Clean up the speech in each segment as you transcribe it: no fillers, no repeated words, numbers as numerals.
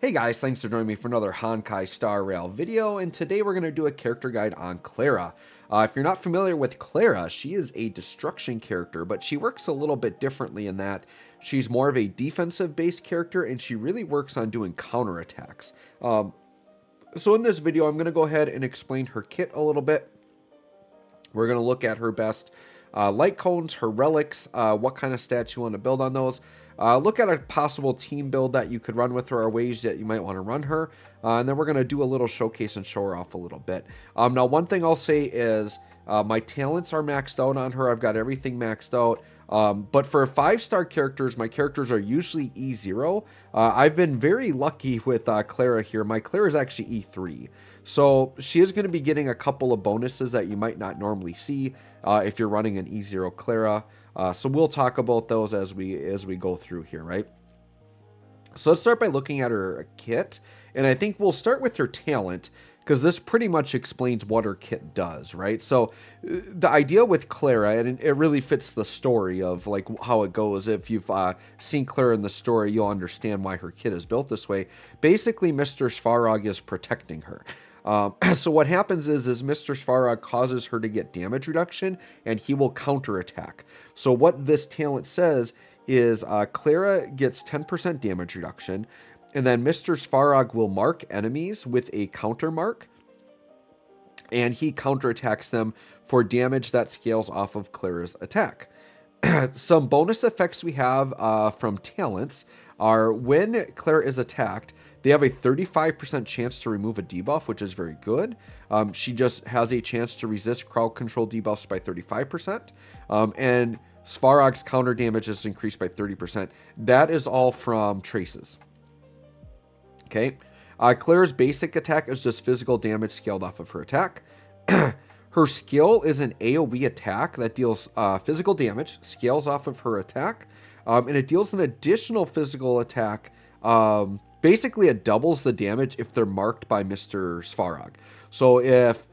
Hey guys, thanks for joining me for another Honkai Star Rail video, and today we're going to do a character guide on Clara. If you're not familiar with Clara, she is a destruction character, but she works a little bit differently in that she's more of a defensive-based character, and she really works on doing counterattacks. So in this video, I'm going to go ahead and explain her kit a little bit. We're going to look at her best light cones, her relics, what kind of stats you want to build on those. Look at a possible team build that you could run with her, or ways that you might want to run her. And then we're going to do a little showcase and show her off a little bit. Now, one thing I'll say is my talents are maxed out on her. I've got everything maxed out. But for 5-star characters, my characters are usually E0. I've been very lucky with Clara here. My Clara is actually E3. So she is going to be getting a couple of bonuses that you might not normally see if you're running an E0 Clara. So we'll talk about those as we go through here, right? So let's start by looking at her kit. And I think we'll start with her talent, because this pretty much explains what her kit does, right? So the idea with Clara, and it really fits the story of like how it goes. If you've seen Clara in the story, you'll understand why her kit is built this way. Basically, Mr. Svarog is protecting her. So what happens is Mr. Svarog causes her to get damage reduction, and he will counterattack. So what this talent says is Clara gets 10% damage reduction, and then Mr. Svarog will mark enemies with a counter mark, and he counterattacks them for damage that scales off of Clara's attack. Some bonus effects we have from talents are when Clara is attacked, they have a 35% chance to remove a debuff, which is very good. She just has a chance to resist crowd control debuffs by 35%. And Svarog's counter damage is increased by 30%. That is all from traces. Okay. Clara's basic attack is just physical damage scaled off of her attack. Her skill is an AoE attack that deals physical damage, scales off of her attack, and it deals an additional physical attack. Basically, it doubles the damage if they're marked by Mr. Svarog. So if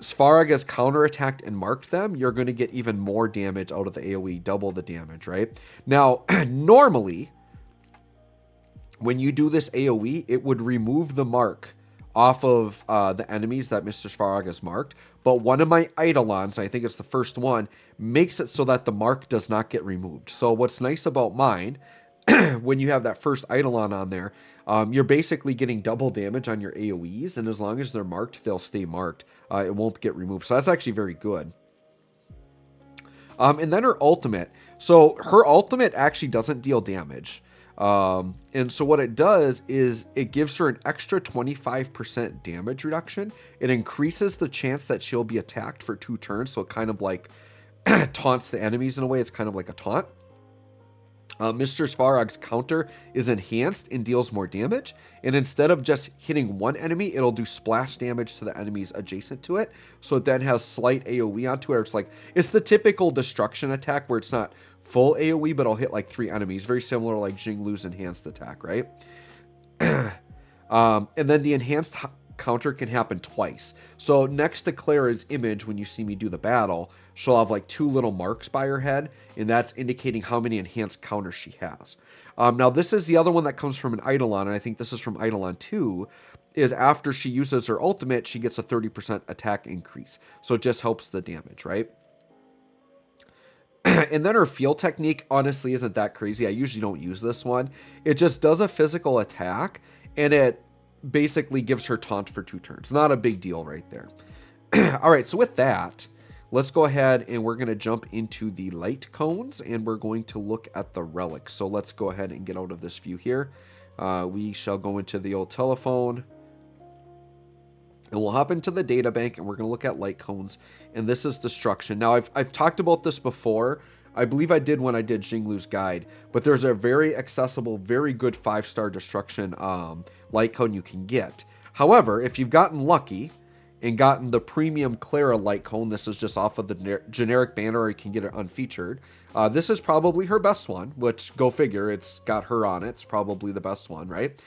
Svarog has counterattacked and marked them, you're going to get even more damage out of the AoE, double the damage, right? Now, normally, when you do this AoE, it would remove the mark off of the enemies that Mr. Svarog has marked. But one of my Eidolons, I think it's the first one, makes it so that the mark does not get removed. So what's nice about mine, when you have that first Eidolon on there, you're basically getting double damage on your AoEs. And as long as they're marked, they'll stay marked. It won't get removed. So that's actually very good. And then her ultimate. So her ultimate actually doesn't deal damage. And so what it does is it gives her an extra 25% damage reduction. It increases the chance that she'll be attacked for 2 turns. So it kind of like taunts the enemies in a way. It's kind of like a taunt. Mr. Svarog's counter is enhanced and deals more damage. And instead of just hitting one enemy, it'll do splash damage to the enemies adjacent to it. So it then has slight AoE onto it. It's the typical destruction attack where it's not full AoE, but I'll hit like 3 enemies. Very similar to like Jinglu's enhanced attack, right? And then the enhanced counter can happen twice. So next to Clara's image, when you see me do the battle, she'll have like 2 little marks by her head, and that's indicating how many enhanced counters she has. Now this is the other one that comes from an Eidolon, and I think this is from Eidolon 2, is after she uses her ultimate, she gets a 30% attack increase. So it just helps the damage, right? And then her field technique honestly isn't that crazy. I usually don't use this one. It just does a physical attack, and it basically gives her taunt for 2 turns. Not a big deal right there. All right, so with that, let's go ahead and we're going to jump into the light cones, and we're going to look at the relics. So let's go ahead and get out of this view here. We shall go into the old telephone, and we'll hop into the data bank, and we're going to look at light cones, and this is destruction. Now, I've talked about this before. I believe I did when I did Jinglu's guide, but there's a very accessible, very good 5-star destruction light cone you can get. However, if you've gotten lucky and gotten the premium Clara light cone, this is just off of the generic banner, or you can get it unfeatured. This is probably her best one, which, go figure, it's got her on it. It's probably the best one, right?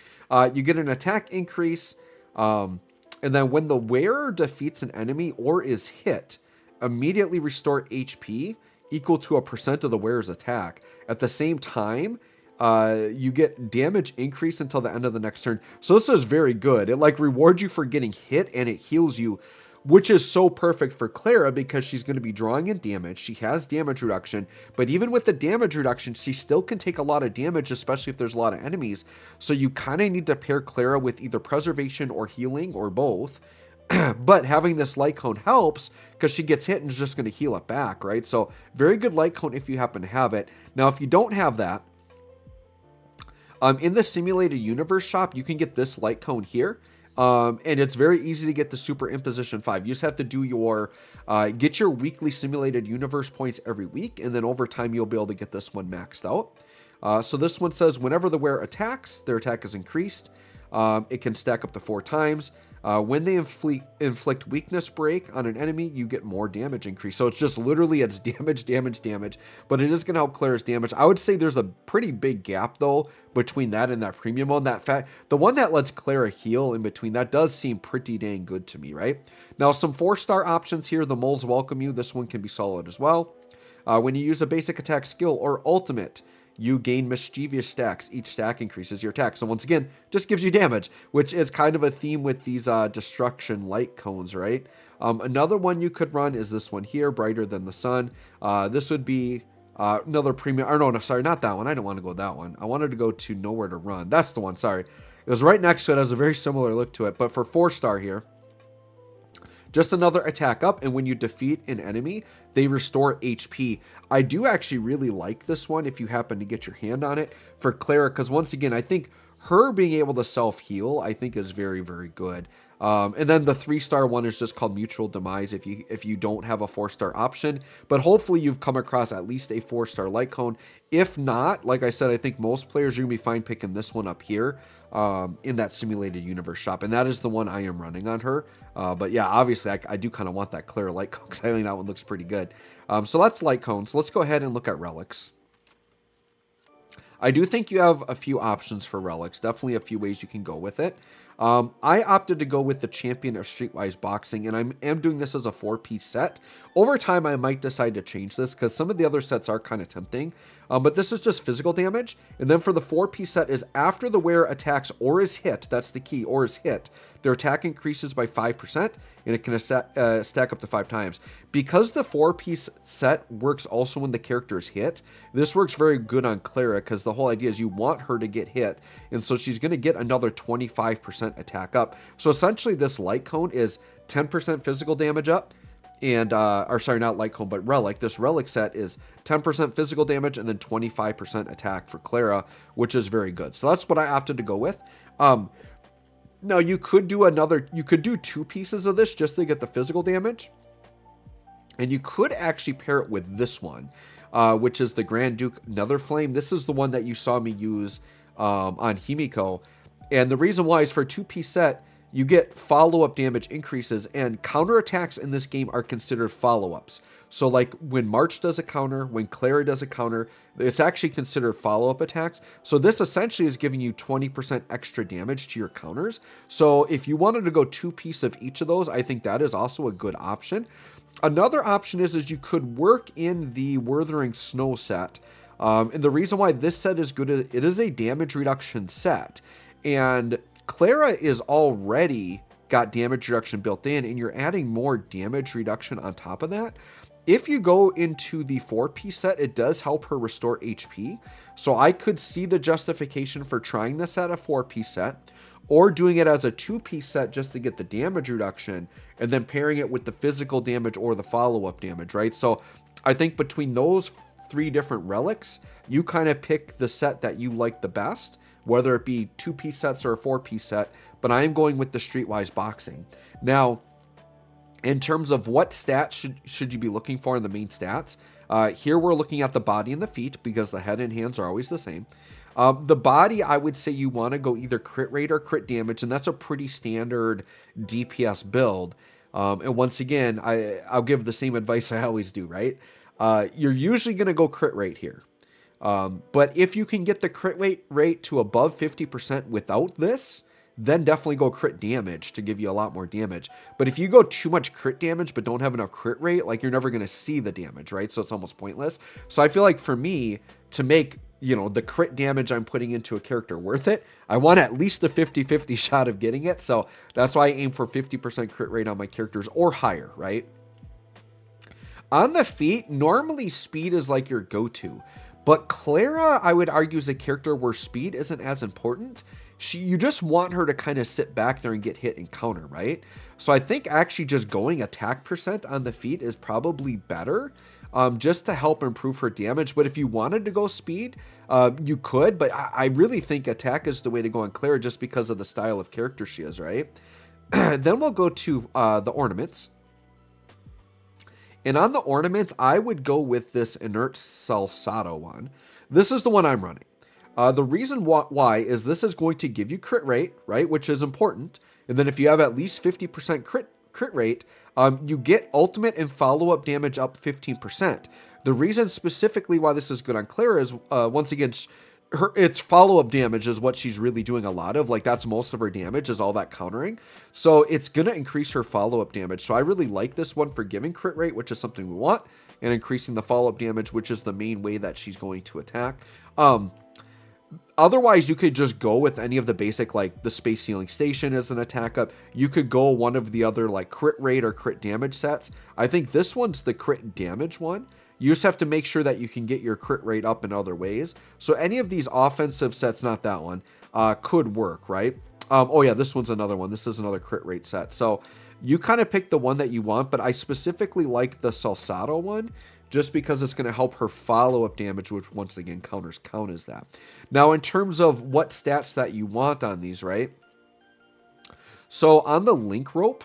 You get an attack increase, and then when the wearer defeats an enemy or is hit, immediately restore HP equal to a % of the wearer's attack. At the same time, You get damage increase until the end of the next turn. So this is very good. It like rewards you for getting hit and it heals you, which is so perfect for Clara because she's going to be drawing in damage. She has damage reduction, but even with the damage reduction, she still can take a lot of damage, especially if there's a lot of enemies. So you kind of need to pair Clara with either preservation or healing or both. But having this light cone helps because she gets hit and is just going to heal it back, right? So very good light cone if you happen to have it. Now, if you don't have that, in the simulated universe shop, you can get this light cone here. And it's very easy to get the Super Imposition 5. You just have to do your, get your weekly simulated universe points every week. And then over time, you'll be able to get this one maxed out. So this one says, whenever the wearer attacks, their attack is increased. It can stack up to 4 times. When they inflict weakness break on an enemy, you get more damage increase. So it's just literally it's damage, damage, damage. But it is going to help Clara's damage. I would say there's a pretty big gap, though, between that and that premium one. The one that lets Clara heal in between, that does seem pretty dang good to me, right? Now, some 4-star options here. The moles welcome you. This one can be solid as well. When you use a basic attack skill or ultimate, you gain mischievous stacks. Each stack increases your attack. So once again, just gives you damage, which is kind of a theme with these destruction light cones, right? Another one you could run is this one here, brighter than the sun. This would be another premium. Or no, sorry, not that one. I don't want to go with that one. I wanted to go to nowhere to run. That's the one, sorry. It was right next to it. It has a very similar look to it. But for 4-star here, just another attack up, and when you defeat an enemy, they restore HP. I do actually really like this one if you happen to get your hand on it for Clara, because once again, I think her being able to self-heal, I think is very, very good. And then the 3-star one is just called Mutual Demise if you don't have a 4-star option. But hopefully you've come across at least a 4-star light cone. If not, like I said, I think most players are going to be fine picking this one up here in that simulated universe shop. And that is the one I am running on her. But yeah, obviously I do kind of want that Clara light cone because I think that one looks pretty good. So that's light cones. So let's go ahead and look at relics. I do think you have a few options for relics. Definitely a few ways you can go with it. I opted to go with the Champion of Streetwise Boxing, and I am doing this as a 4-piece set. Over time, I might decide to change this because some of the other sets are kind of tempting. But this is just physical damage. And then for the 4-piece set is after the wearer attacks or is hit, that's the key, or is hit, their attack increases by 5%, and it can stack up to 5 times. Because the 4-piece set works also when the character is hit, this works very good on Clara because the whole idea is you want her to get hit. And so she's going to get another 25% attack up. So essentially this light cone is 10% physical damage up. And, or sorry, not light cone, but relic. This relic set is 10% physical damage and then 25% attack for Clara, which is very good. So that's what I opted to go with. Now you could do you could do 2 pieces of this just to get the physical damage. And you could actually pair it with this one, which is the Grand Duke Netherflame. This is the one that you saw me use on Himiko. And the reason why is for a 2-piece set, you get follow-up damage increases, and counterattacks in this game are considered follow-ups. So like when March does a counter, when Clara does a counter, it's actually considered follow-up attacks. So this essentially is giving you 20% extra damage to your counters. So if you wanted to go 2-piece of each of those, I think that is also a good option. Another option is you could work in the Wuthering Snow set. And the reason why this set is good is it is a damage reduction set. And Clara is already got damage reduction built in, and you're adding more damage reduction on top of that. If you go into the 4-piece set, it does help her restore HP. So I could see the justification for trying this at a 4-piece set, or doing it as a 2-piece set just to get the damage reduction, and then pairing it with the physical damage or the follow-up damage, right? So I think between those 3 different relics, you kind of pick the set that you like the best, whether it be 2-piece sets or a 4-piece set, but I am going with the Streetwise Boxing. Now, in terms of what stats should you be looking for in the main stats, here we're looking at the body and the feet because the head and hands are always the same. The body, I would say you want to go either crit rate or crit damage, and that's a pretty standard DPS build. And once again, I'll give the same advice I always do, right? You're usually going to go crit rate here. But if you can get the crit rate to above 50% without this, then definitely go crit damage to give you a lot more damage. But if you go too much crit damage but don't have enough crit rate, like you're never going to see the damage, right? So it's almost pointless. So I feel like for me to make, you know, the crit damage I'm putting into a character worth it, I want at least a 50-50 shot of getting it. So that's why I aim for 50% crit rate on my characters or higher, right? On the feat, normally speed is like your go-to. But Clara, I would argue, is a character where speed isn't as important. You just want her to kind of sit back there and get hit and counter, right? So I think actually just going attack percent on the feat is probably better, just to help improve her damage. But if you wanted to go speed, you could. But I really think attack is the way to go on Clara just because of the style of character she is, right? Then we'll go to the ornaments. And on the ornaments, I would go with this Inert Salsado one. This is the one I'm running. The reason why is this is going to give you crit rate, right, which is important. And then if you have at least 50% crit rate, you get ultimate and follow-up damage up 15%. The reason specifically why this is good on Clara is, once again, its follow-up damage is what she's really doing a lot of. Like, that's most of her damage is all that countering. So it's going to increase her follow-up damage. So I really like this one for giving crit rate, which is something we want, and increasing the follow-up damage, which is the main way that she's going to attack. Otherwise, you could just go with any of the basic, like the Space Sealing Station as an attack up. You could go one of the other like crit rate or crit damage sets. I think this one's the crit damage one. You just have to make sure that you can get your crit rate up in other ways. So any of these offensive sets, not that one, could work, right? Oh yeah, this one's another one. This is another crit rate set. So you kind of pick the one that you want, but I specifically like the Salsado one, just because it's going to help her follow-up damage, which once again counters count as that. Now, in terms of what stats that you want on these, right? So on the link rope,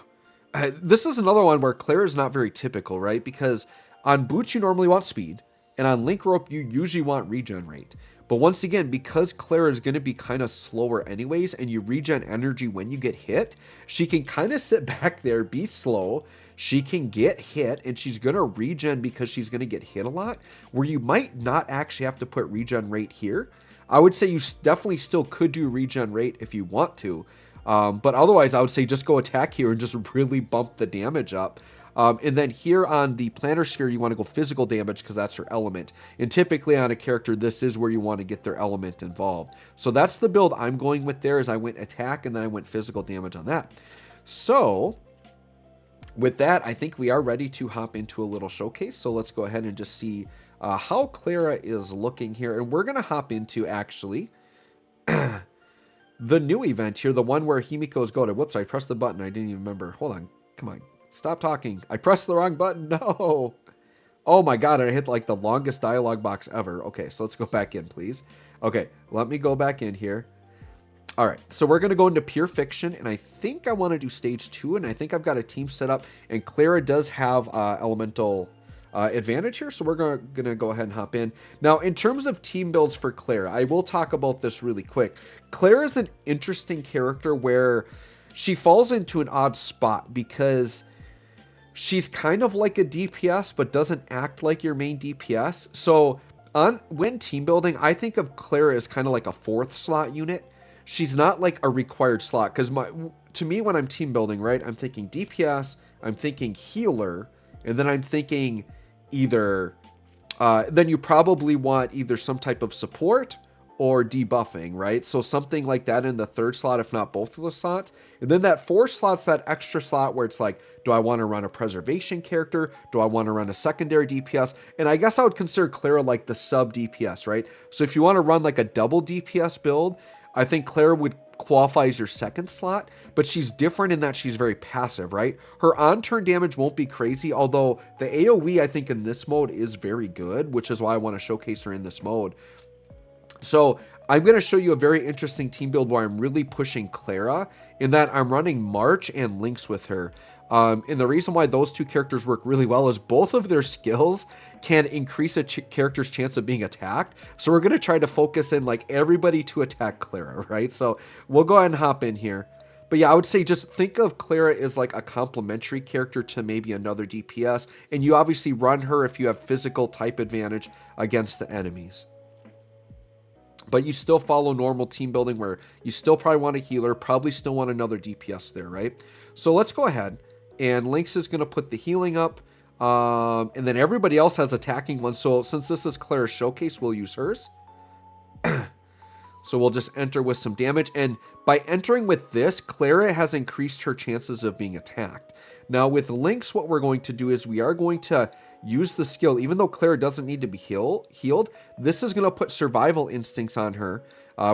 this is another one where Clara is not very typical, right? Because on boots, you normally want speed, and on link rope, you usually want regen rate. But once again, because Clara is going to be kind of slower anyways, and you regen energy when you get hit, she can kind of sit back there, be slow. She can get hit, and she's going to regen because she's going to get hit a lot, where you might not actually have to put regen rate here. I would say you definitely still could do regen rate if you want to. But otherwise, I would say just go attack here and just really bump the damage up. And then here on the Planner Sphere, you want to go physical damage because that's her element. And typically on a character, this is where you want to get their element involved. So that's the build I'm going with there, is I went attack and then I went physical damage on that. So with that, I think we are ready to hop into a little showcase. So let's go ahead and just see how Clara is looking here. And we're going to hop into actually the new event here, the one where Himiko's go to. Whoops, I pressed the button. I didn't even remember. Hold on. Come on. Stop talking. I pressed the wrong button. No. Oh my God. I hit like the longest dialogue box ever. Okay, so let's go back in, please. Okay, let me go back in here. All right, so we're going to go into Pure Fiction, and I think I want to do Stage 2, and I think I've got a team set up, and Clara does have elemental advantage here, so we're going to go ahead and hop in. Now, in terms of team builds for Clara, I will talk about this really quick. Clara is an interesting character where she falls into an odd spot because she's kind of like a DPS, but doesn't act like your main DPS. So when team building, I think of Clara as kind of like a 4th slot unit. She's not like a required slot, because to me, when I'm team building, right, I'm thinking DPS, I'm thinking healer, and then I'm thinking either, then you probably want either some type of support or debuffing, right? So something like that in the 3rd slot, if not both of the slots. And then that 4th slot's that extra slot where it's like, do I want to run a preservation character? Do I want to run a secondary DPS? And I guess I would consider Clara like the sub DPS, right? So if you want to run like a double DPS build, I think Clara would qualify as your 2nd slot, but she's different in that she's very passive, right? Her on-turn damage won't be crazy, although the AoE, I think, in this mode is very good, which is why I want to showcase her in this mode. So I'm going to show you a very interesting team build where I'm really pushing Clara, in that I'm running March and Lynx with her. And the reason why those two characters work really well is both of their skills can increase a character's chance of being attacked. So we're going to try to focus in like everybody to attack Clara, right? So we'll go ahead and hop in here. But yeah, I would say just think of Clara as like a complementary character to maybe another DPS. And you obviously run her if you have physical type advantage against the enemies. But you still follow normal team building where you still probably want a healer, probably still want another DPS there, right? So let's go ahead. And Lynx is going to put the healing up. And then everybody else has attacking ones. So since this is Clara's showcase, we'll use hers. So we'll just enter with some damage. And by entering with this, Clara has increased her chances of being attacked. Now with Lynx, what we're going to do is we are going to use the skill. Even though Clara doesn't need to be healed, this is going to put survival instincts on her.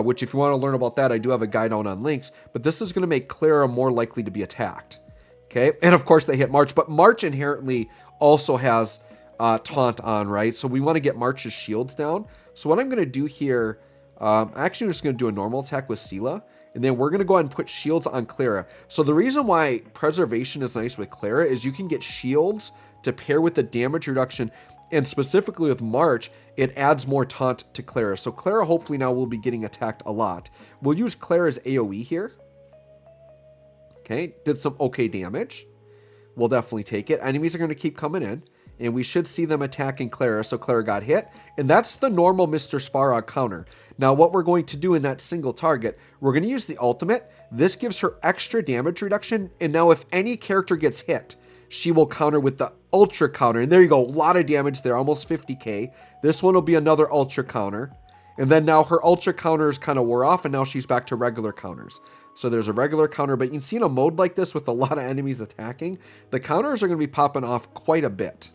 Which if you want to learn about that, I do have a guide on Lynx. But this is going to make Clara more likely to be attacked. Okay, and of course they hit March. But March inherently also has taunt on, right? So we want to get March's shields down. So what I'm going to do here... actually, I'm just going to do a normal attack with Sela. And then we're going to go ahead and put shields on Clara. So the reason why preservation is nice with Clara is you can get shields to pair with the damage reduction. And specifically with March, it adds more taunt to Clara. So Clara hopefully now will be getting attacked a lot. We'll use Clara's AoE here. Okay, did some okay damage. We'll definitely take it. Enemies are going to keep coming in. And we should see them attacking Clara. So Clara got hit. And that's the normal Mr. Svarog counter. Now what we're going to do in that single target, we're going to use the ultimate. This gives her extra damage reduction. And now if any character gets hit, she will counter with the ultra counter. And there you go. A lot of damage there. Almost 50k. This one will be another ultra counter. And then now her ultra counters kind of wore off. And now she's back to regular counters. So there's a regular counter. But you can see in a mode like this with a lot of enemies attacking, the counters are going to be popping off quite a bit.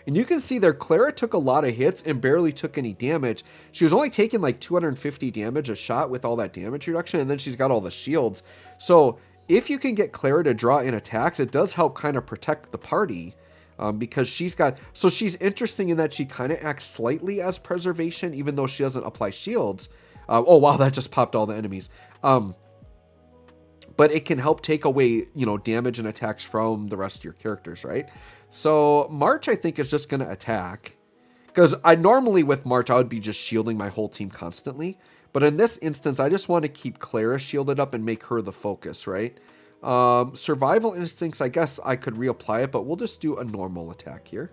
And you can see there, Clara took a lot of hits and barely took any damage. She was only taking like 250 damage a shot with all that damage reduction, and then she's got all the shields. So if you can get Clara to draw in attacks, it does help kind of protect the party because she's got... So she's interesting in that she kind of acts slightly as preservation, even though she doesn't apply shields. Oh, wow, that just popped all the enemies. But it can help take away, you know, damage and attacks from the rest of your characters, right? So March, I think, is just going to attack. Because I normally with March, I would be just shielding my whole team constantly. But in this instance, I just want to keep Clara shielded up and make her the focus, right? Survival instincts, I guess I could reapply it, but we'll just do a normal attack here.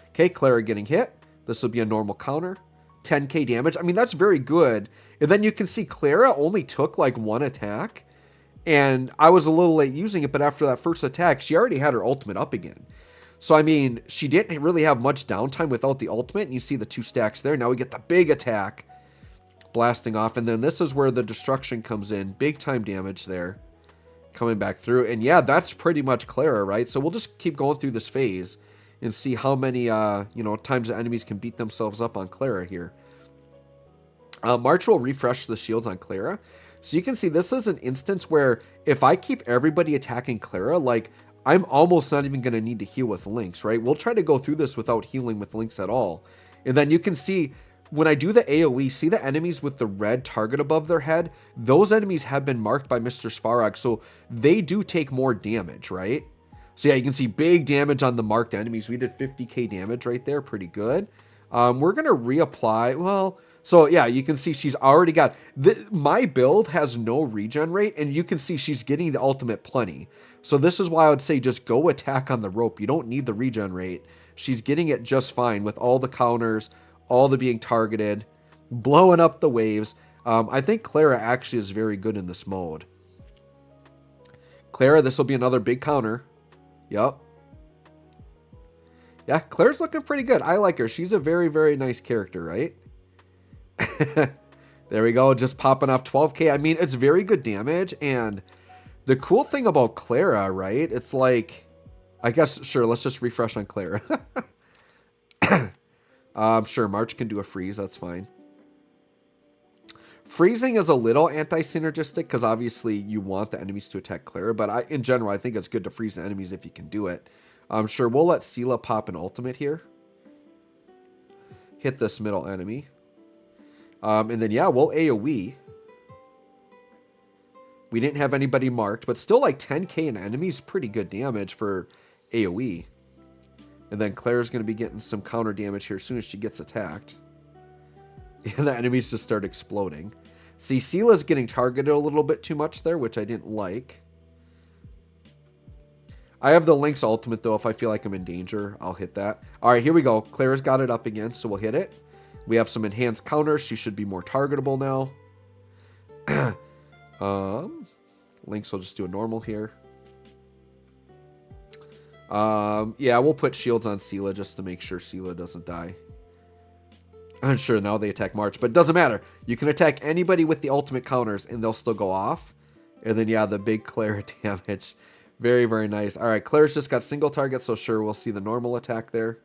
Okay, Clara getting hit. This will be a normal counter. 10k damage. I mean, that's very good. And then you can see Clara only took like one attack. And I was a little late using it, but after that first attack, she already had her ultimate up again. So, I mean, she didn't really have much downtime without the ultimate. And you see the 2 stacks there. Now we get the big attack blasting off. And then this is where the destruction comes in. Big time damage there coming back through. And yeah, that's pretty much Clara, right? So we'll just keep going through this phase and see how many, you know, times the enemies can beat themselves up on Clara here. March will refresh the shields on Clara. So you can see this is an instance where if I keep everybody attacking Clara, like I'm almost not even going to need to heal with Lynx, right? We'll try to go through this without healing with Lynx at all. And then you can see when I do the AoE, see the enemies with the red target above their head? Those enemies have been marked by Mr. Svarog, so they do take more damage, right? So yeah, you can see big damage on the marked enemies. We did 50k damage right there. Pretty good. We're going to reapply. Well, so yeah, you can see she's already got... my build has no regen rate, and you can see she's getting the ultimate plenty. So this is why I would say just go attack on the rope. You don't need the regen rate. She's getting it just fine with all the counters, all the being targeted, blowing up the waves. I think Clara actually is very good in this mode. Clara, this will be another big counter. Yep. Yeah, Claire's looking pretty good. I like her. She's a very, very nice character, right? There we go. Just popping off 12k. I mean, it's very good damage. And the cool thing about Clara, right? It's like, I guess, sure, let's just refresh on Clara. Sure, March can do a freeze. That's fine. Freezing is a little anti-synergistic because obviously you want the enemies to attack Clara. But in general, I think it's good to freeze the enemies if you can do it. Sure, we'll let Sela pop an ultimate here. Hit this middle enemy. And then, yeah, we'll AoE. We didn't have anybody marked, but still like 10k in enemies, pretty good damage for AoE. And then Claire's going to be getting some counter damage here as soon as she gets attacked. And the enemies just start exploding. See, Sela's getting targeted a little bit too much there, which I didn't like. I have the Lynx ultimate, though. If I feel like I'm in danger, I'll hit that. All right, here we go. Clara's got it up again, so we'll hit it. We have some enhanced counters. She should be more targetable now. Lynx will just do a normal here. Yeah, we'll put shields on Sela just to make sure Sela doesn't die. And sure, now they attack March, but it doesn't matter. You can attack anybody with the ultimate counters and they'll still go off. And then, yeah, the big Clara damage. Very, very nice. All right, Clara's just got single target, so sure, we'll see the normal attack there.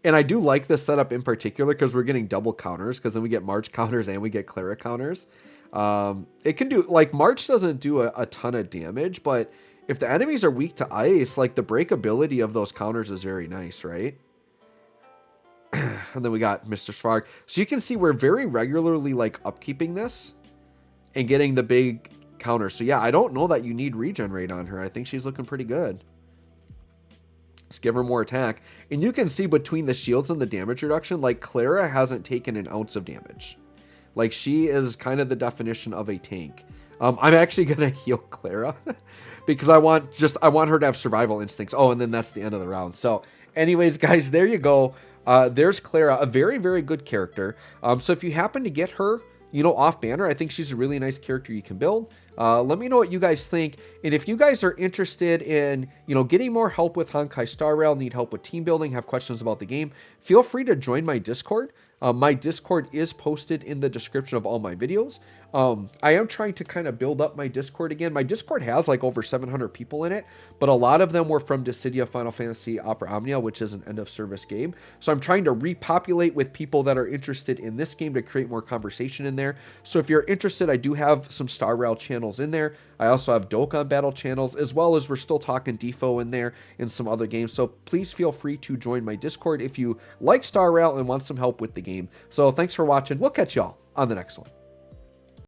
And I do like this setup in particular because we're getting double counters, because then we get March counters and we get Clara counters. It can do, like, March doesn't do a ton of damage, but if the enemies are weak to ice, like, the breakability of those counters is very nice, right? And then we got Mr. Svarog. So you can see we're very regularly, like, upkeeping this and getting the big counters. So yeah, I don't know that you need regen rate on her. I think she's looking pretty good. Let's give her more attack. And you can see between the shields and the damage reduction, like, Clara hasn't taken an ounce of damage. Like, she is kind of the definition of a tank. I'm actually going to heal Clara because I want her to have survival instincts. Oh, and then that's the end of the round. So anyways, guys, there you go. There's Clara, a very, very good character. So if you happen to get her, you know, off banner, I think she's a really nice character you can build. Let me know what you guys think. And if you guys are interested in, you know, getting more help with Honkai Star Rail, need help with team building, have questions about the game, feel free to join my Discord. My Discord is posted in the description of all my videos. I am trying to kind of build up my Discord again. My Discord has like over 700 people in it, but a lot of them were from Dissidia Final Fantasy Opera Omnia, which is an end of service game. So I'm trying to repopulate with people that are interested in this game to create more conversation in there. So if you're interested, I do have some Star Rail channels in there. I also have Dokkan battle channels, as well as we're still talking DFO in there and some other games. So please feel free to join my Discord if you like Star Rail and want some help with the game. So thanks for watching. We'll catch y'all on the next one.